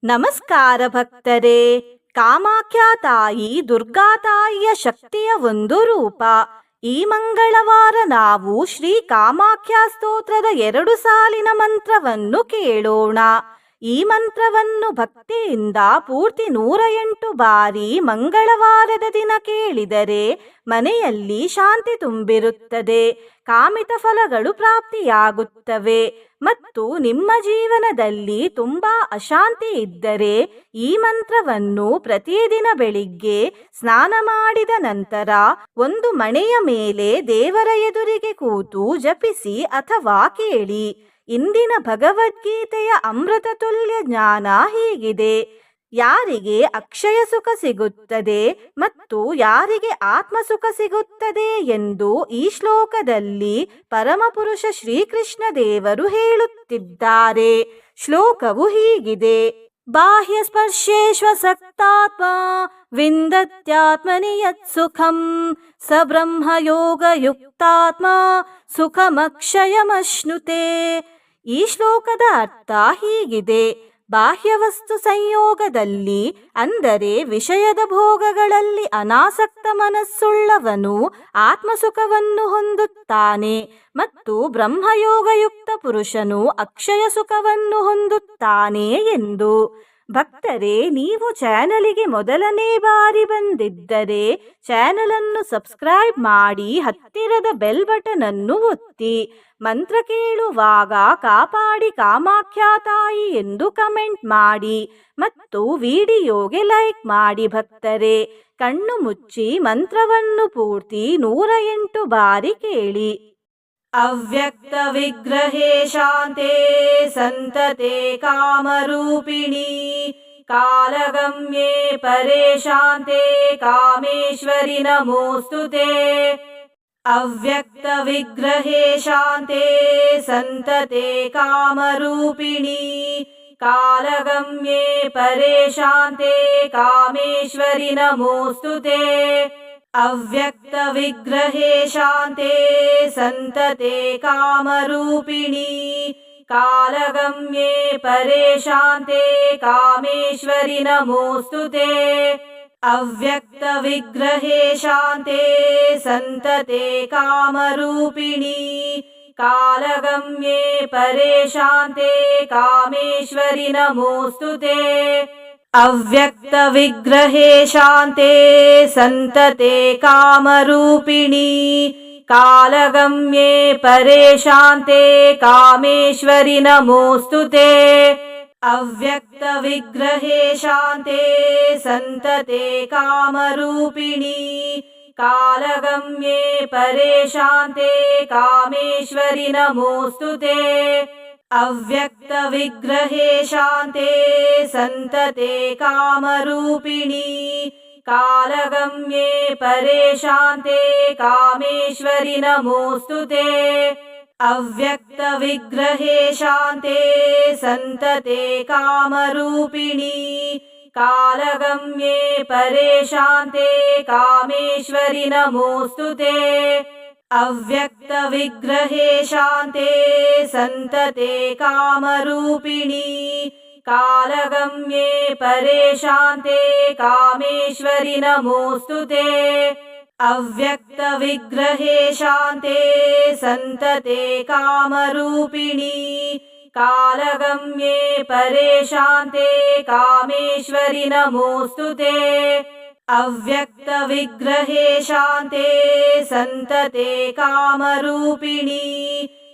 ನಮಸ್ಕಾರ ಭಕ್ತರೇ. ಕಾಮಾಖ್ಯ ತಾಯಿ ದುರ್ಗಾ ತಾಯಿಯ ಶಕ್ತಿಯ ಒಂದು ರೂಪ. ಈ ಮಂಗಳವಾರ ನಾವು ಶ್ರೀ ಕಾಮಾಖ್ಯ ಸ್ತೋತ್ರದ 2 ಸಾಲಿನ ಮಂತ್ರವನ್ನು ಕೇಳೋಣ. ಈ ಮಂತ್ರವನ್ನು ಭಕ್ತಿಯಿಂದ ಪೂರ್ತಿ 108 ಬಾರಿ ಮಂಗಳವಾರದ ದಿನ ಕೇಳಿದರೆ ಮನೆಯಲ್ಲಿ ಶಾಂತಿ ತುಂಬಿರುತ್ತದೆ, ಕಾಮಿತ ಫಲಗಳು ಪ್ರಾಪ್ತಿಯಾಗುತ್ತವೆ. ಮತ್ತು ನಿಮ್ಮ ಜೀವನದಲ್ಲಿ ತುಂಬಾ ಅಶಾಂತಿ ಇದ್ದರೆ ಈ ಮಂತ್ರವನ್ನು ಪ್ರತಿದಿನ ಬೆಳಿಗ್ಗೆ ಸ್ನಾನ ಮಾಡಿದ ನಂತರ ಒಂದು ಮಣೆಯ ಮೇಲೆ ದೇವರ ಎದುರಿಗೆ ಕೂತು ಜಪಿಸಿ ಅಥವಾ ಕೇಳಿ. ಇಂದಿನ ಭಗವದ್ಗೀತೆಯ ಅಮೃತ ತುಲ್ಯ ಜ್ಞಾನ ಹೀಗಿದೆ: ಯಾರಿಗೆ ಅಕ್ಷಯ ಸುಖ ಸಿಗುತ್ತದೆ ಮತ್ತು ಯಾರಿಗೆ ಆತ್ಮ ಸುಖ ಸಿಗುತ್ತದೆ ಎಂದು ಈ ಶ್ಲೋಕದಲ್ಲಿ ಪರಮಪುರುಷ ಶ್ರೀಕೃಷ್ಣ ದೇವರು ಹೇಳುತ್ತಿದ್ದಾರೆ. ಶ್ಲೋಕವು ಹೀಗಿದೆ: ಬಾಹ್ಯ ಸ್ಪರ್ಶೇಶ್ವಸಕ್ತಾತ್ಮ ವಿಂದತ್ಯಾತ್ಮನಿ ಯತ್ ಸುಖಂ ಸ ಬ್ರಹ್ಮಯೋಗ ಯುಕ್ತಾತ್ಮ ಸುಖಮಕ್ಷಯಮಶ್ನುತೆ. ಈ ಶ್ಲೋಕದ ಅರ್ಥ ಹೀಗಿದೆ: ಬಾಹ್ಯ ವಸ್ತು ಸಂಯೋಗದಲ್ಲಿ ಅಂದರೆ ವಿಷಯದ ಭೋಗಗಳಲ್ಲಿ ಅನಾಸಕ್ತ ಮನಸ್ಸುಳ್ಳವನು ಆತ್ಮಸುಖವನ್ನು ಹೊಂದುತ್ತಾನೆ ಮತ್ತು ಬ್ರಹ್ಮಯೋಗಯುಕ್ತ ಪುರುಷನು ಅಕ್ಷಯ ಸುಖವನ್ನು ಹೊಂದುತ್ತಾನೆ ಎಂದು. ಭಕ್ತರೇ, ನೀವು ಚಾನಲಿಗೆ ಮೊದಲನೇ ಬಾರಿ ಬಂದಿದ್ದರೆ ಚಾನಲನ್ನು ಸಬ್ಸ್ಕ್ರೈಬ್ ಮಾಡಿ ಹತ್ತಿರದ ಬೆಲ್ ಬಟನ್ ಅನ್ನು ಒತ್ತಿ. ಮಂತ್ರ ಕೇಳುವಾಗ ಕಾಪಾಡಿ ಕಾಮಾಖ್ಯ ತಾಯಿ ಎಂದು ಕಮೆಂಟ್ ಮಾಡಿ ಮತ್ತು ವಿಡಿಯೋಗೆ ಲೈಕ್ ಮಾಡಿ. ಭಕ್ತರೇ, ಕಣ್ಣು ಮುಚ್ಚಿ ಮಂತ್ರವನ್ನು ಪೂರ್ತಿ 108 ಬಾರಿ ಕೇಳಿ. ಅವ್ಯಕ್ತ ವಿಗ್ರಹೇ ಶಾಂತೆ ಸಂತತೆ ಕಾಮರೂಪಿಣಿ ಕಾಲಗಮ್ಯೆ ಪರೇ ಶಾಂತೆ ಕಾಮೇಶ್ವರಿ ನಮೋಸ್ತುತೆ. ಅವ್ಯಕ್ತ ವಿಗ್ರಹೇ ಶಾಂತೆ ಸಂತತೆ ಕಾಮರೂಪಿಣಿ ಕಾಲಗಮ್ಯೆ ಪರೇ ಶಾಂತೆ ಕಾಮೇಶ್ವರಿ ನಮೋಸ್ತುತೆ. ಅವ್ಯಕ್ತ ವಿಗ್ರಹೇ ಶಾಂತೆ ಸಂತತೆ ಕಾಮರೂಪಿಣಿ ಕಾಲಗಮ್ಯೆ ಪರೇ ಶಾಂತೆ ಕಾಮೇಶ್ವರಿ ನಮೋಸ್ತುತೆ. ಅವ್ಯಕ್ತ ವಿಗ್ರಹೇ ಶಾಂತೆ ಸಂತತೆ ಕಾಮರೂಪಿಣಿ ಕಾಲಗಮ್ಯೆ ಪರೇ ಶಾಂತೆ ಕಾಮೇಶ್ವರಿ ನಮೋಸ್ತುತೆ. ಅವ್ಯಕ್ತ ವಿಗ್ರಹೇ ಶಾಂತೆ ಸಂತತೆ ಕಾಮರೂಪಿಣಿ ಕಾಲಗಮ್ಯೆ ಪರೇ ಶಾಂತೆ ಕಾಮೇಶ್ವರಿ ನಮೋಸ್ತುತೆ. ಅವ್ಯಕ್ತ ವಿಗ್ರಹೇ ಶಾಂತೆ ಸಂತತೆ ಕಾಮರೂಪಿಣಿ ಕಾಲಗಮ್ಯೆ ಪರೇ ಶಾಂತೆ ಕಾಮೇಶ್ವರಿ ನಮೋಸ್ತುತೆ. ಅವ್ಯಕ್ತ ವಿಗ್ರಹೇ ಶಾಂತೆ ಸಂತತೆ ಕಾಮರೂಪಿಣಿ ಕಾಲಗಮ್ಯೆ ಪರೇ ಶಾಂತೆ ಕಾಮೇಶ್ವರಿ ನಮೋಸ್ತುತೆ. ಅವ್ಯಕ್ತ ವಿಗ್ರಹೇ ಶಾಂತೆ ಸಂತತೆ ಕಾಮರೂಪಿಣಿ ಕಾಲಗಮ್ಯೆ ಪರೇ ಶಾಂತೆ ಕಾಮೇಶ್ವರಿ ನಮೋಸ್ತುತೆ. ಅವ್ಯಕ್ತ ವಿಗ್ರಹೇ ಶಾಂತೆ ಸಂತತೆ ಕಾಮರೂಪಿಣಿ ಕಾಲಗಮ್ಯೆ ಪರೇ ಶಾಂತೆ ಕಾಮೇಶ್ವರಿ ನಮೋಸ್ತುತೆ. ಅವ್ಯಕ್ತ ವಿಗ್ರಹೇ ಶಾಂತೆ ಸಂತತೆ ಕಾಮರೂಪಿಣಿ ಕಾಲಗಮ್ಯೆ ಪರೇ ಶಾಂತೆ ಕಾಮೇಶ್ವರಿ ನಮೋಸ್ತುತೆ. ಅವ್ಯಕ್ತ ವಿಗ್ರಹೇ ಶಾಂತೆ ಸಂತತೆ ಕಾಮರೂಪಿಣಿ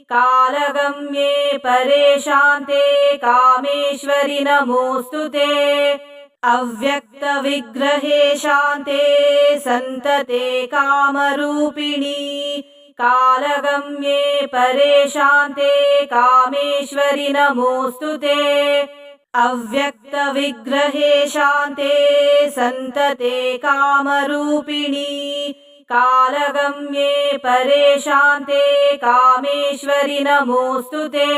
ಕಾಲಗಮ್ಯೆ ಪರೇ ಶಾಂತೆ ಕಾಮೇಶ್ವರಿ ನಮೋಸ್ತುತೆ. ಅವ್ಯಕ್ತ ವಿಗ್ರಹೇ ಶಾಂತೆ ಸಂತತೆ ಕಾಮರೂಪಿಣಿ ಕಾಲಗಮ್ಯೆ ಪರೇ ಶಾಂತೆ ಕಾಮೇಶ್ವರಿ ನಮೋಸ್ತುತೆ. ಅವ್ಯಕ್ತ ವಿಗ್ರಹೇ ಶಾಂತೆ ಸಂತತೆ ಕಾಮರೂಪಿಣಿ ಕಾಲಗಮ್ಯೆ ಪರೇ ಶಾಂತೆ ಕಾಮೇಶ್ವರಿ ನಮೋಸ್ತುತೆ.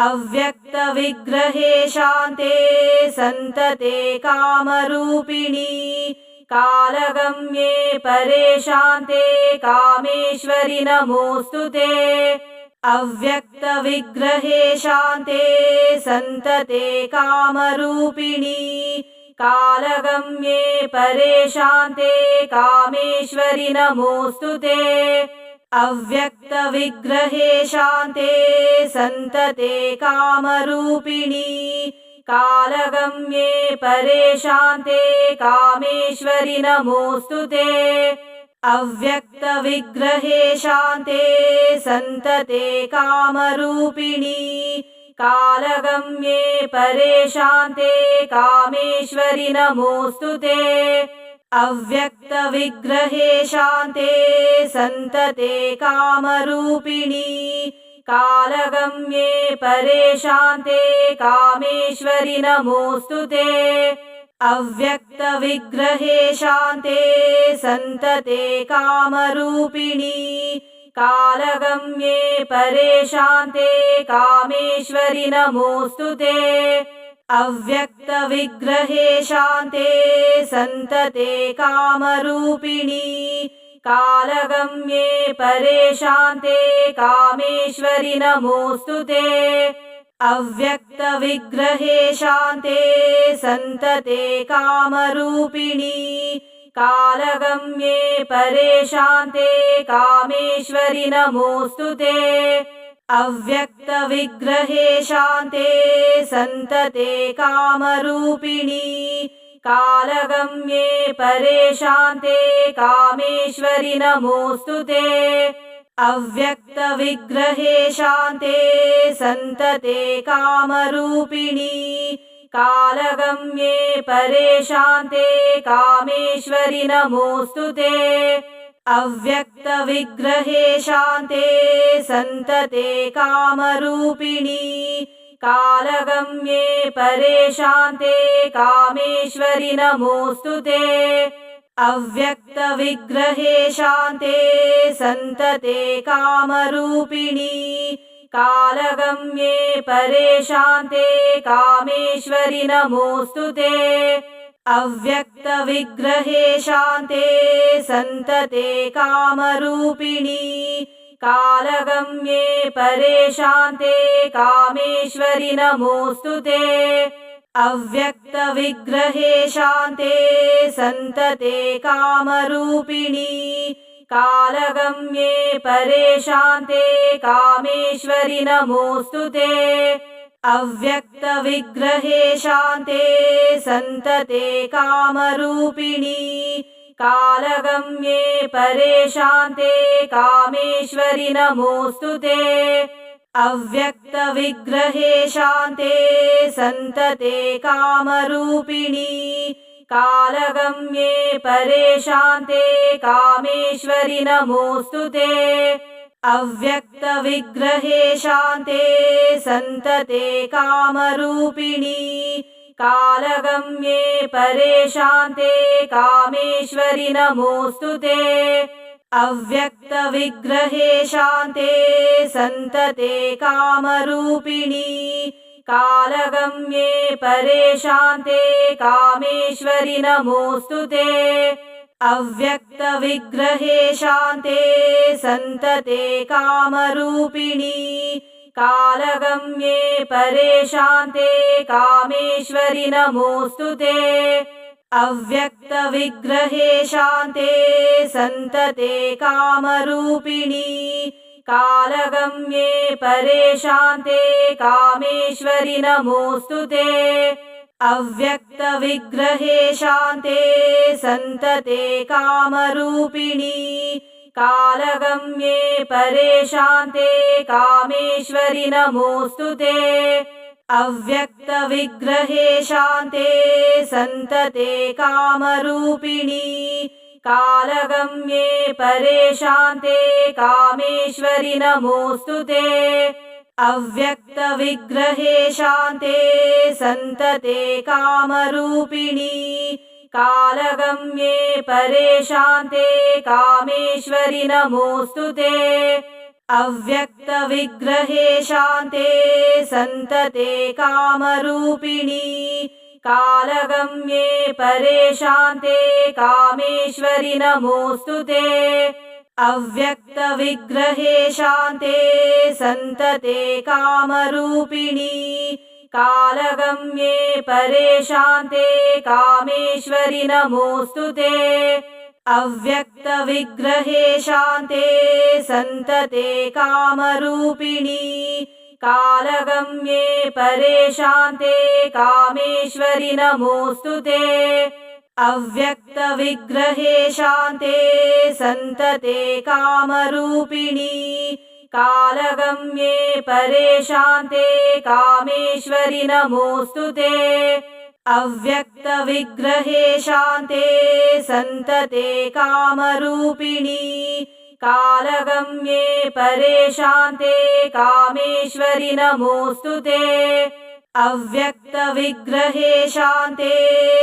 ಅವ್ಯಕ್ತ ವಿಗ್ರಹೇ ಶಾಂತೆ ಸಂತತೆ ಕಾಮರೂಪಿಣಿ ಕಾಲಗಮ್ಯೆ ಪರೇ ಶಾಂತೆ ಕಾಮೇಶ್ವರಿ ನಮೋಸ್ತುತೆ. अव्यक्तविग्रहे शान्ते सन्तते कामरूपिणी कालगम्ये परे शान्ते कामेश्वरि नमोऽस्तुते अव्यक्तविग्रहे शान्ते सन्तते कामरूपिणी कालगम्ये परे शान्ते कामेश्वरि नमोऽस्तुते अव्यक्तविग्रहे शान्ते सन्तते कामरूपिणी कालगम्ये परे शान्ते कामेश्वरि नमोऽस्तुते अव्यक्तविग्रहे शान्ते सन्तते कामरूपिणी कालगम्ये परे शान्ते कामेश्वरि नमोऽस्तुते अव्यक्तविग्रहे शान्ते सन्तते कामरूपिणी कालगम्ये परे शान्ते कामेश्वरि नमोऽस्तुते अव्यक्तविग्रहे शान्ते सन्तते कामरूपिणी कालगम्ये परे शान्ते कामेश्वरि नमोऽस्तुते अव्यक्तविग्रहे शान्ते सन्तते कामरूपिणी कालगम्ये परे शान्ते कामेश्वरि नमोऽस्तुते अव्यक्तविग्रहे शान्ते सन्तते कामरूपिणी कालगम्ये परे शान्ते कामेश्वरि नमोऽस्तुते अव्यक्तविग्रहे शान्ते सन्तते कामरूपिणी कालगम्ये परे शान्ते कामेश्वरि नमोऽस्तुते अव्यक्तविग्रहे शान्ते सन्तते कामरूपिणी कालगम्ये परे शान्ते कामेश्वरि नमोऽस्तुते अव्यक्तविग्रहे शान्ते सन्तते कामरूपिणी कालगम्ये परे शान्ते कामेश्वरि नमोऽस्तुते अव्यक्तविग्रहे शान्ते सन्तते कामरूपिणी कालगम्ये परे शान्ते कामेश्वरि नमोऽस्तुते अव्यक्तविग्रहे शान्ते सन्तते कामरूपिणी कालगम्ये परे शान्ते कामेश्वरि नमोऽस्तुते अव्यक्तविग्रहे शान्ते सन्तते कामरूपिणी कालगम्ये परे शान्ते कामेश्वरि नमोऽस्तुते अव्यक्तविग्रहे शान्ते सन्तते कामरूपिणी कालगम्ये परे शान्ते कामेश्वरि नमोऽस्तुते अव्यक्तविग्रहे शान्ते सन्तते कामरूपिणी कालगम्ये परे शान्ते कामेश्वरि नमोऽस्तुते अव्यक्तविग्रहे शान्ते सन्तते कामरूपिणी कालगम्ये परे शान्ते कामेश्वरि नमोऽस्तुते अव्यक्तविग्रहे शान्ते सन्तते कामरूपिणी कालगम्ये परे शान्ते कामेश्वरि नमोऽस्तुते अव्यक्तविग्रहे शान्ते सन्तते कामरूपिणी कालगम्ये परे शान्ते कामेश्वरि नमोऽस्तुते अव्यक्तविग्रहे शान्ते सन्तते कामरूपिणी कालगम्ये परे शान्ते कामेश्वरि नमोऽस्तुते अव्यक्तविग्रहे शान्ते सन्तते कामरूपिणी कालगम्ये परे शान्ते कामेश्वरि नमोऽस्तुते अव्यक्तविग्रहे शान्ते सन्तते कामरूपिणी कालगम्ये परे शान्ते कामेश्वरि नमोऽस्तुते अव्यक्तविग्रहे शान्ते सन्तते कामरूपिणी कालगम्ये परे शान्ते कामेश्वरि नमोऽस्तुते अव्यक्तविग्रहे शान्ते सन्तते कामरूपिणी कालगम्ये परे शान्ते कामेश्वरि नमोऽस्तु ते। अव्यक्तविग्रहे शान्ते सन्तते कामरूपिणी कालगम्ये परे शान्ते कामेश्वरि नमोऽस्तु ते। अव्यक्तविग्रहे शान्ते सन्तते कामरूपिणी कालगम्ये परे शान्ते कामेश्वरि नमोऽस्तु ते। अव्यक्तविग्रहे शान्ते सन्तते कामरूपिणी कालगम्ये परे शान्ते कामेश्वरि नमोऽस्तु ते। अव्यक्तविग्रहे शान्ते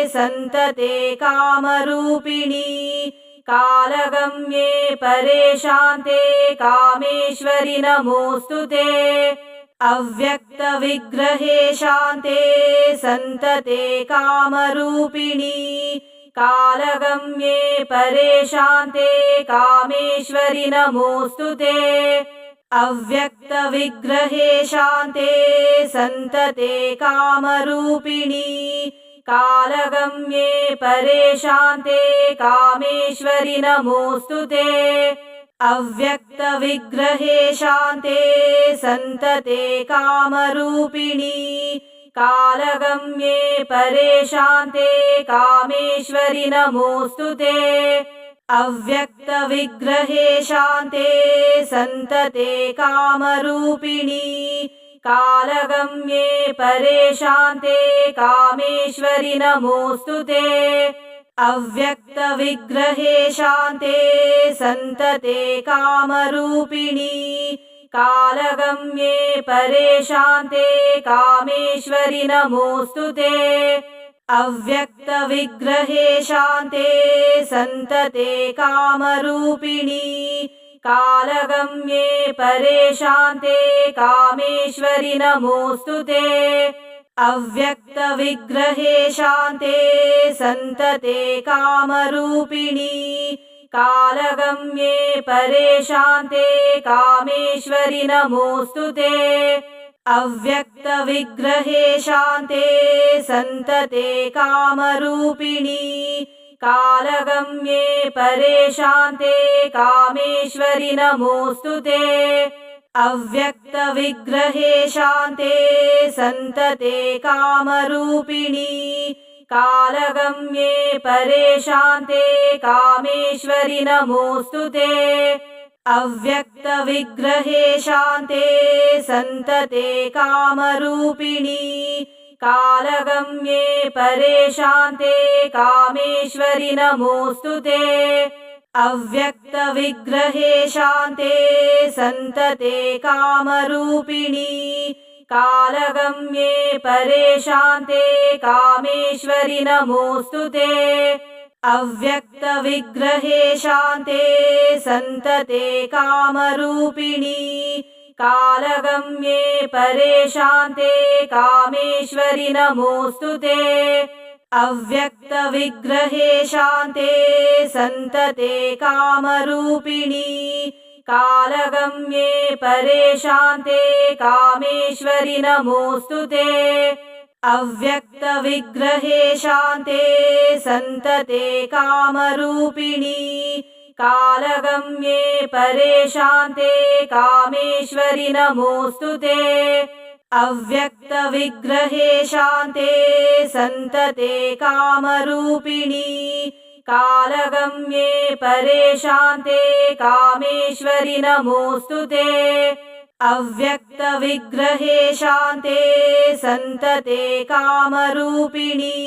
सन्तते कामरूपिणी कालगम्ये परे शान्ते कामेश्वरि नमोऽस्तु ते। अव्यक्तविग्रहे शान्ते सन्तते कामरूपिणी कालगम्ये परे शान्ते कामेश्वरि नमोऽस्तु ते। अव्यक्तविग्रहे शान्ते सन्तते कामरूपिणी कालगम्ये परे शान्ते कामेश्वरि नमोऽस्तु ते। अव्यक्तविग्रहे शान्ते सन्तते कामरूपिणी कालगम्ये परे शान्ते कामेश्वरि नमोऽस्तु ते। अव्यक्तविग्रहे शान्ते सन्तते कामरूपिणी कालगम्ये परे शान्ते कामेश्वरि नमोऽस्तु ते। अव्यक्तविग्रहे शान्ते सन्तते कामरूपिणी कालगम्ये परे शान्ते कामेश्वरि नमोऽस्तु ते। अव्यक्तविग्रहे शान्ते सन्तते कामरूपिणी कालगम्ये परे शान्ते कामेश्वरि नमोऽस्तु ते। अव्यक्तविग्रहे शान्ते सन्तते कामरूपिणी कालगम्ये परे शान्ते कामेश्वरि नमोऽस्तु ते। अव्यक्तविग्रहे शान्ते सन्तते कामरूपिणी कालगम्ये परे शान्ते कामेश्वरि नमोऽस्तु ते। अव्यक्तविग्रहे शान्ते सन्तते कामरूपिणी कालगम्ये परे शान्ते कामेश्वरि नमोऽस्तु ते। अव्यक्तविग्रहे शान्ते सन्तते कामरूपिणी कालगम्ये परे शान्ते कामेश्वरि नमोऽस्तु ते। अव्यक्तविग्रहे शान्ते सन्तते कामरूपिणी कालगम्ये परे शान्ते कामेश्वरि नमोऽस्तु ते। अव्यक्तविग्रहे शान्ते सन्तते कामरूपिणी कालगम्ये परे शान्ते कामेश्वरि नमोऽस्तु ते। अव्यक्तविग्रहे शान्ते सन्तते कामरूपिणी कालगम्ये परे शान्ते कामेश्वरि नमोऽस्तु ते। अव्यक्तविग्रहे शान्ते सन्तते कामरूपिणी कालगम्ये परे शान्ते कामेश्वरि नमोऽस्तु ते। अव्यक्तविग्रहे शान्ते सन्तते कामरूपिणी कालगम्ये परे शान्ते कामेश्वरि नमोऽस्तु ते। अव्यक्तविग्रहे शान्ते सन्तते कामरूपिणी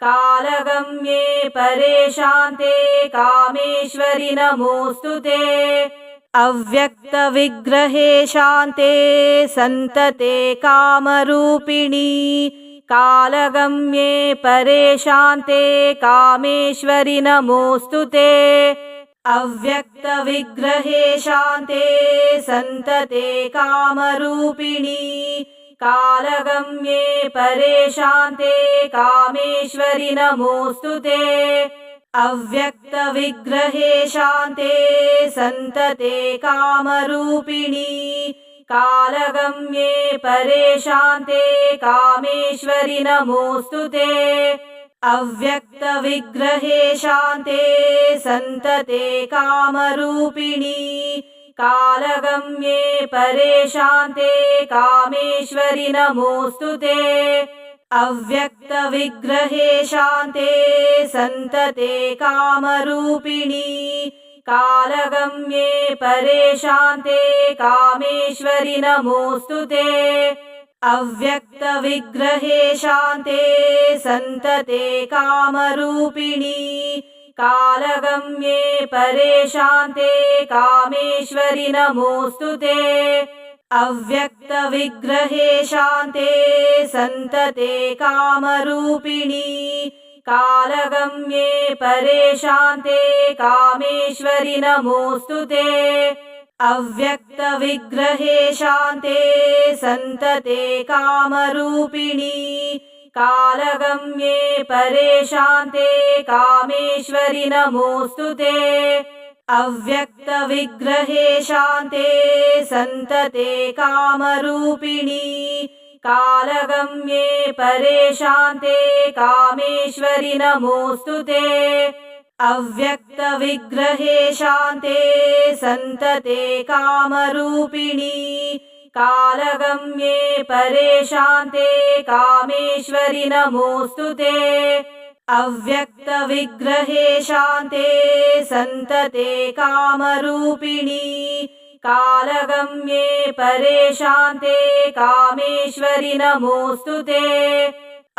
कालगम्ये परे शान्ते कामेश्वरि नमोऽस्तु ते। अव्यक्तविग्रहे शान्ते सन्तते कामरूपिणी कालगम्ये परे शान्ते कामेश्वरि नमोऽस्तु ते। अव्यक्तविग्रहे शान्ते सन्तते कामरूपिणी कालगम्ये परे शान्ते कामेश्वरि नमोऽस्तु ते। अव्यक्तविग्रहे शान्ते सन्तते कामरूपिणी कालगम्ये परे शान्ते कामेश्वरि नमोऽस्तु ते। अव्यक्तविग्रहे शान्ते सन्तते कामरूपिणी कालगम्ये परे शान्ते कामेश्वरि नमोऽस्तु ते। अव्यक्तविग्रहे शान्ते सन्तते कामरूपिणी कालगम्ये परे शान्ते कामेश्वरि नमोऽस्तु ते। अव्यक्तविग्रहे शान्ते सन्तते कामरूपिणी कालगम्ये परे शान्ते कामेश्वरि नमोऽस्तु ते। अव्यक्तविग्रहे शान्ते सन्तते कामरूपिणी कालगम्ये परे शान्ते कामेश्वरि नमोऽस्तु ते। अव्यक्तविग्रहे शान्ते सन्तते कामरूपिणी कालगम्ये परे शान्ते कामेश्वरि नमोऽस्तु ते। अव्यक्तविग्रहे शान्ते सन्तते कामरूपिणी कालगम्ये परे शान्ते कामेश्वरि नमोऽस्तु ते। अव्यक्तविग्रहे शान्ते सन्तते कामरूपिणी कालगम्ये परे शान्ते कामेश्वरि नमोऽस्तु ते। अव्यक्तविग्रहे शान्ते सन्तते कामरूपिणी कालगम्ये परे शान्ते कामेश्वरि नमोऽस्तु ते।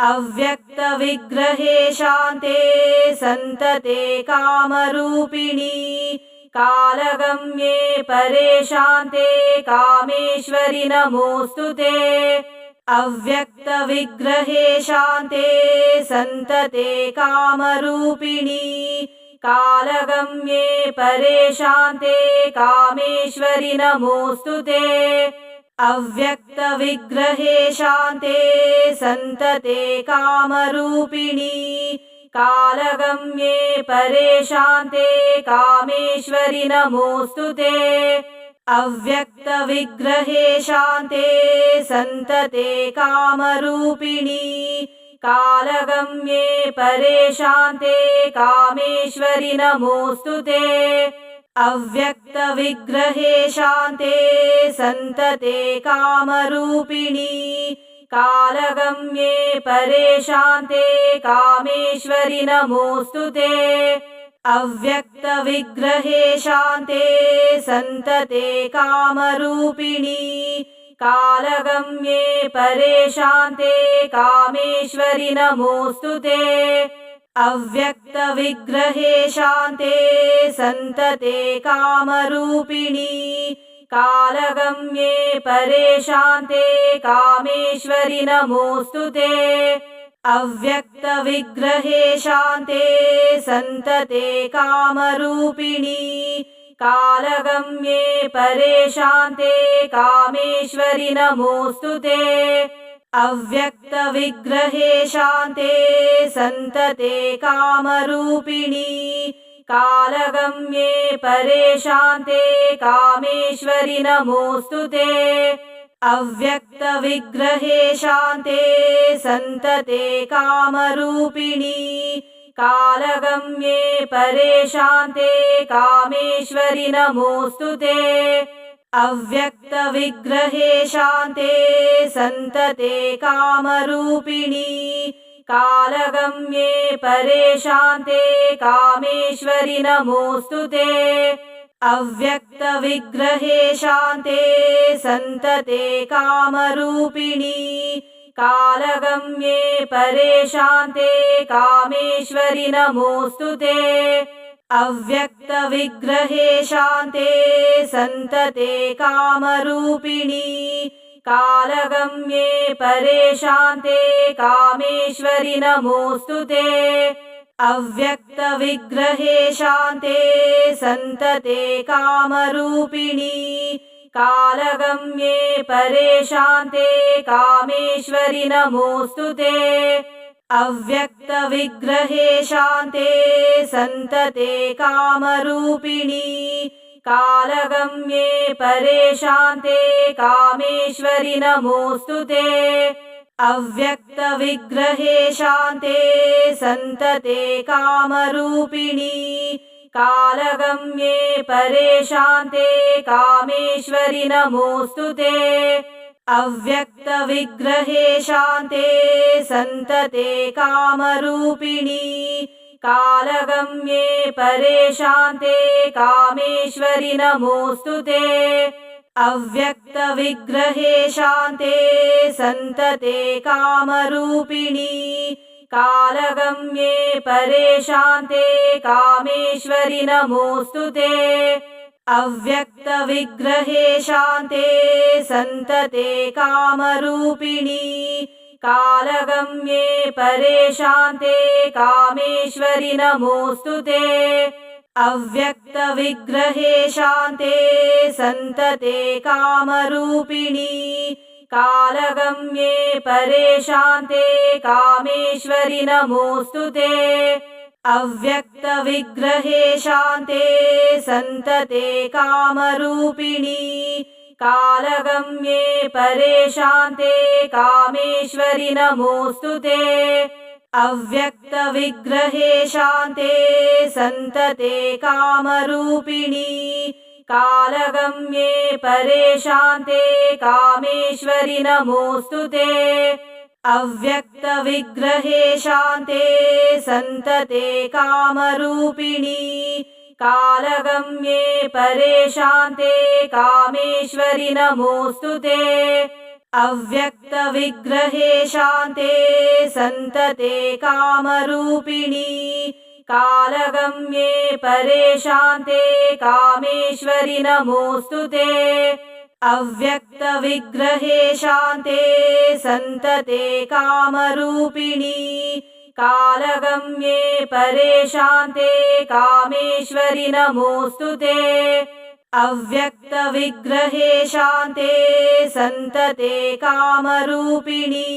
अव्यक्तविग्रहे शान्ते सन्तते कामरूपिणी कालगम्ये परे शान्ते कामेश्वरि नमोऽस्तु ते। अव्यक्तविग्रहे शान्ते सन्तते कामरूपिणी कालगम्ये परे शान्ते कामेश्वरि नमोऽस्तु ते। अव्यक्तविग्रहे शान्ते सन्तते कामरूपिणी कालगम्ये परे शान्ते कामेश्वरि नमोऽस्तु ते। अव्यक्तविग्रहे शान्ते सन्तते कामरूपिणी कालगम्ये परे शान्ते कामेश्वरि नमोऽस्तु ते। अव्यक्तविग्रहे शान्ते सन्तते कामरूपिणी कालगम्ये परे शान्ते कामेश्वरि नमोऽस्तु ते। अव्यक्तविग्रहे शान्ते सन्तते कामरूपिणी कालगम्ये परे शान्ते कामेश्वरि नमोऽस्तु ते। अव्यक्तविग्रहे शान्ते सन्तते कामरूपिणी कालगम्ये परे शान्ते कामेश्वरि नमोऽस्तु ते। अव्यक्तविग्रहे शान्ते सन्तते कामरूपिणी कालगम्ये परे शान्ते कामेश्वरि नमोऽस्तु ते। अव्यक्तविग्रहे शान्ते सन्तते कामरूपिणी कालगम्ये परे शान्ते कामेश्वरि नमोऽस्तु ते। अव्यक्तविग्रहे शान्ते सन्तते कामरूपिणी कालगम्ये परे शान्ते कामेश्वरि नमोऽस्तु ते। अव्यक्तविग्रहे शान्ते सन्तते कामरूपिणी कालगम्ये परे शान्ते कामेश्वरि नमोऽस्तु ते। अव्यक्तविग्रहे शान्ते सन्तते कामरूपिणी कालगम्ये परे शान्ते कामेश्वरि नमोऽस्तु ते। अव्यक्तविग्रहे शान्ते सन्तते कामरूपिणी कालगम्ये परे शान्ते कामेश्वरि नमोऽस्तु ते। अव्यक्तविग्रहे शान्ते सन्तते कामरूपिणी कालगम्ये परे शान्ते कामेश्वरि नमोऽस्तु ते। अव्यक्तविग्रहे शान्ते सन्तते कामरूपिणी कालगम्ये परे शान्ते कामेश्वरि नमोऽस्तु ते। अव्यक्तविग्रहे शान्ते सन्तते कामरूपिणी कालगम्ये परे शान्ते कामेश्वरि नमोऽस्तु ते। अव्यक्तविग्रहे शान्ते सन्तते कामरूपिणी कालगम्ये परे शान्ते कामेश्वरि नमोऽस्तु ते। अव्यक्तविग्रहे शान्ते सन्तते कामरूपिणी कालगम्ये परे शान्ते कामेश्वरि नमोऽस्तु ते। अव्यक्तविग्रहे शान्ते सन्तते कामरूपिणी कालगम्ये परे शान्ते कामेश्वरि नमोऽस्तु ते। अव्यक्तविग्रहे शान्ते सन्तते कामरूपिणी कालगम्ये परे शान्ते कामेश्वरि नमोऽस्तु ते। अव्यक्तविग्रहे शान्ते सन्तते कामरूपिणी कालगम्ये परे शान्ते कामेश्वरि नमोऽस्तु ते। अव्यक्तविग्रहे शान्ते सन्तते कामरूपिणी कालगम्ये परे शान्ते कामेश्वरि नमोऽस्तु ते। अव्यक्तविग्रहे शान्ते सन्तते कामरूपिणी कालगम्ये परे शान्ते कामेश्वरि नमोऽस्तु ते। अव्यक्तविग्रहे शान्ते सन्तते कामरूपिणी कालगम्ये परे शान्ते कामेश्वरि नमोऽस्तु ते। अव्यक्तविग्रहे शान्ते सन्तते कामरूपिणी कालगम्ये परे शान्ते कामेश्वरि नमोऽस्तु ते। अव्यक्तविग्रहे शान्ते सन्तते कामरूपिणी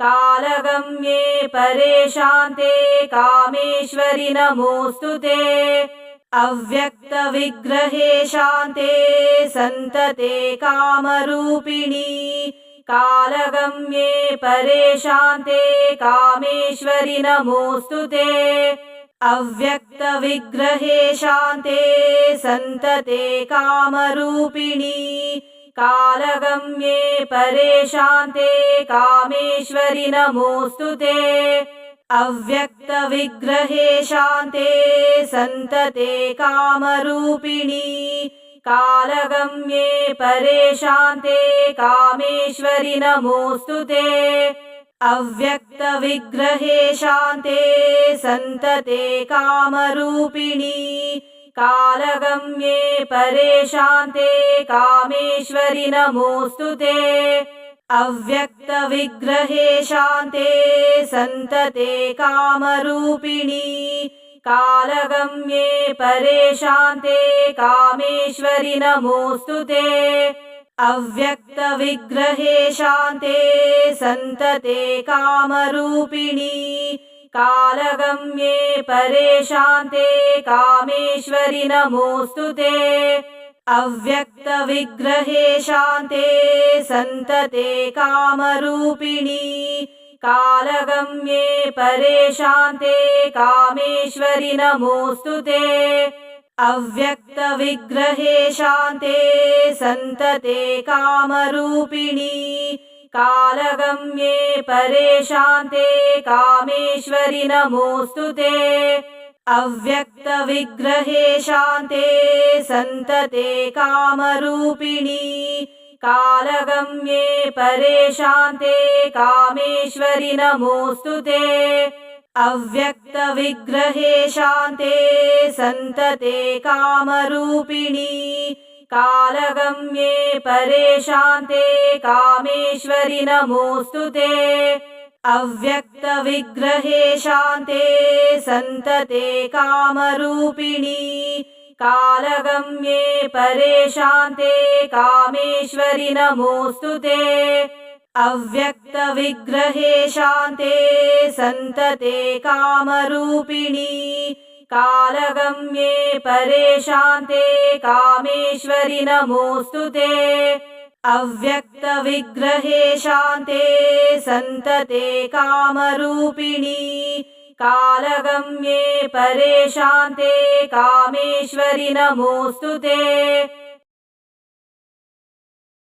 कालगम्ये परे शान्ते कामेश्वरि नमोऽस्तु ते। अव्यक्तविग्रहे शान्ते सन्तते कामरूपिणी कालगम्ये परे शान्ते कामेश्वरि नमोऽस्तु ते। अव्यक्तविग्रहे शान्ते सन्तते कामरूपिणी कालगम्ये परे शान्ते कामेश्वरि नमोऽस्तु ते। अव्यक्तविग्रहे शान्ते सन्तते कामरूपिणी कालगम्ये परे शान्ते कामेश्वरि नमोऽस्तु ते। अव्यक्तविग्रहे शान्ते सन्तते कामरूपिणी कालगम्ये परे शान्ते कामेश्वरि नमोऽस्तु ते। अव्यक्तविग्रहे शान्ते सन्तते कामरूपिणी कालगम्ये परे शान्ते कामेश्वरि नमोऽस्तु ते। अव्यक्तविग्रहे शान्ते सन्तते कामरूपिणी कालगम्ये परे शान्ते कामेश्वरि नमोऽस्तु ते। अव्यक्तविग्रहे शान्ते सन्तते कामरूपिणी कालगम्ये परे शान्ते कामेश्वरि नमोऽस्तु ते। अव्यक्तविग्रहे शान्ते सन्तते कामरूपिणी कालगम्ये परे शान्ते कामेश्वरि नमोऽस्तु ते। अव्यक्तविग्रहे शान्ते सन्तते कामरूपिणी कालगम्ये परे शान्ते कामेश्वरि नमोऽस्तु ते। अव्यक्तविग्रहे शान्ते सन्तते कामरूपिणी कालगम्ये परे शान्ते कामेश्वरि नमोऽस्तु ते। अव्यक्तविग्रहे शान्ते सन्तते कामरूपिणी कालगम्ये परे शान्ते कामेश्वरि नमोऽस्तु ते। अव्यक्तविग्रहे शान्ते सन्तते कामरूपिणी कालगम्ये परे शान्ते कामेश्वरि नमोऽस्तु ते। अव्यक्तविग्रहे शान्ते सन्तते कामरूपिणी कालगम्ये परे शान्ते कामेश्वरि नमोऽस्तु ते।